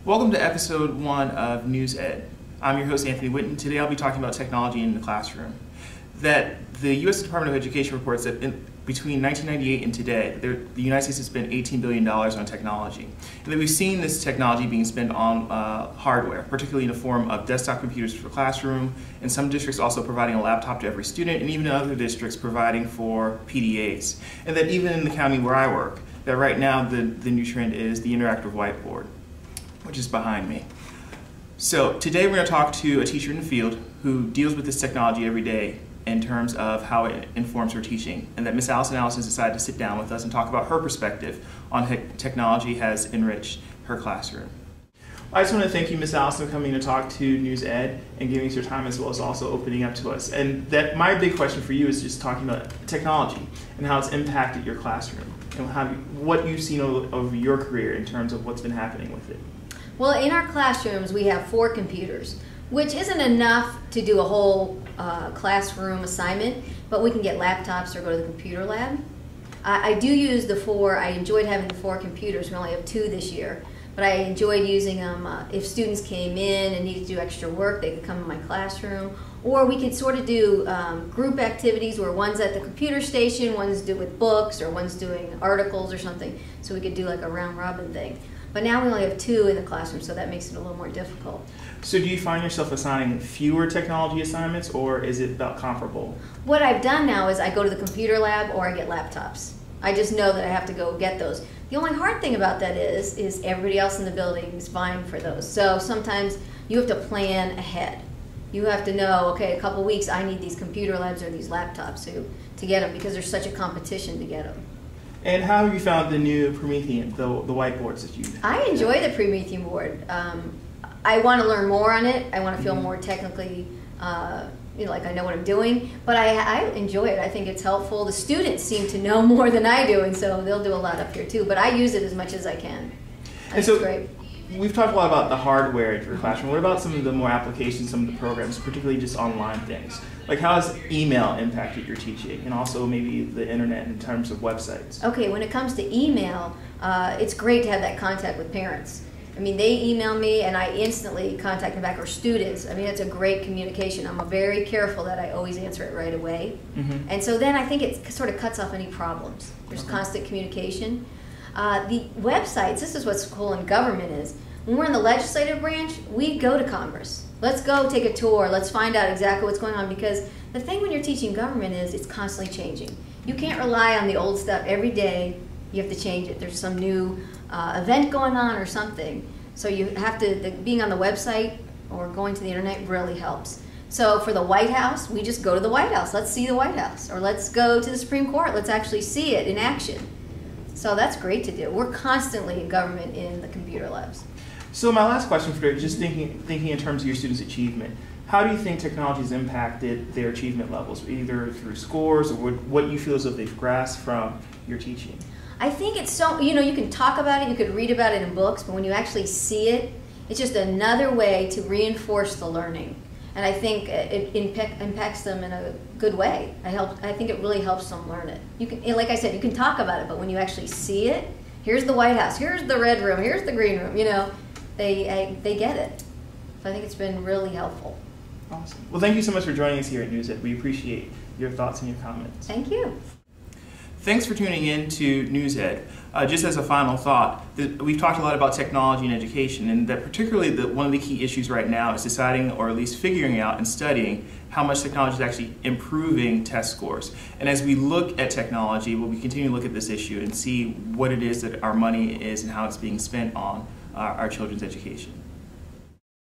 Welcome to episode 1 of NewsED. I'm your host, Anthony Whitten. Today I'll be talking about technology in the classroom. That the U.S. Department of Education reports that between 1998 and today, the United States has spent $18 billion on technology. And that we've seen this technology being spent on hardware, particularly in the form of desktop computers for the classroom, and some districts also providing a laptop to every student, and even in other districts providing for PDAs. And that even in the county where I work, that right now the new trend is the interactive whiteboard, which is behind me. So today we're going to talk to a teacher in the field who deals with this technology every day in terms of how it informs her teaching, and that Miss Allison has decided to sit down with us and talk about her perspective on how technology has enriched her classroom. I just want to thank you, Miss Allison, for coming to talk to NewsED and giving us your time, as well as also opening up to us. And that my big question for you is just talking about technology and how it's impacted your classroom and what you've seen over your career in terms of what's been happening with it. Well, in our classrooms, we have 4 computers, which isn't enough to do a whole classroom assignment, but we can get laptops or go to the computer lab. I do use the 4. I enjoyed having the 4 computers. We only have 2 this year, but I enjoyed using them. If students came in and needed to do extra work, they could come in my classroom, or we could sort of do group activities where one's at the computer station, one's doing with books, or one's doing articles or something, so we could do like a round-robin thing. But now we only have 2 in the classroom, so that makes it a little more difficult. So do you find yourself assigning fewer technology assignments, or is it about comparable? What I've done now is I go to the computer lab or I get laptops. I just know that I have to go get those. The only hard thing about that is everybody else in the building is vying for those. So sometimes you have to plan ahead. You have to know, okay, a couple weeks I need these computer labs or these laptops to get them, because there's such a competition to get them. And how have you found the new Promethean, the whiteboards that you I enjoy the Promethean board. I want to learn more on it. I want to feel more technically, like I know what I'm doing. But I enjoy it. I think it's helpful. The students seem to know more than I do, and so they'll do a lot up here too. But I use it as much as I can. And so, it's great. We've talked a lot about the hardware in your classroom. What about some of the more applications, some of the programs, particularly just online things? Like, how has email impacted your teaching, and also maybe the internet in terms of websites? Okay, when it comes to email, it's great to have that contact with parents. I mean, they email me and I instantly contact them back, or students. I mean, it's a great communication. I'm very careful that I always answer it right away. And so then I think it sort of cuts off any problems. There's constant communication. The websites, this is what's cool in government is, when we're in the legislative branch, we go to Congress. Let's go take a tour. Let's find out exactly what's going on, because the thing when you're teaching government is it's constantly changing. You can't rely on the old stuff every day. You have to change it. There's some new event going on or something. So you have to, being on the website or going to the internet really helps. So for the White House, we just go to the White House. Let's see the White House. Or let's go to the Supreme Court. Let's actually see it in action. So that's great to do. We're constantly in government in the computer labs. So my last question for you, just thinking in terms of your students' achievement, how do you think technology has impacted their achievement levels, either through scores or what you feel as if they've grasped from your teaching? I think it's so, you can talk about it, you could read about it in books, but when you actually see it, it's just another way to reinforce the learning. And I think it impacts them in a good way. I think it really helps them learn it. You can, like I said, you can talk about it, but when you actually see it, here's the White House, here's the red room, here's the green room, they get it. So I think it's been really helpful. Awesome. Well, thank you so much for joining us here at NewsED. We appreciate your thoughts and your comments. Thank you. Thanks for tuning in to NewsED. Just as a final thought, we've talked a lot about technology and education, and that particularly one of the key issues right now is deciding, or at least figuring out and studying, how much technology is actually improving test scores. And as we look at technology, we'll continue to look at this issue and see what it is that our money is and how it's being spent on our children's education.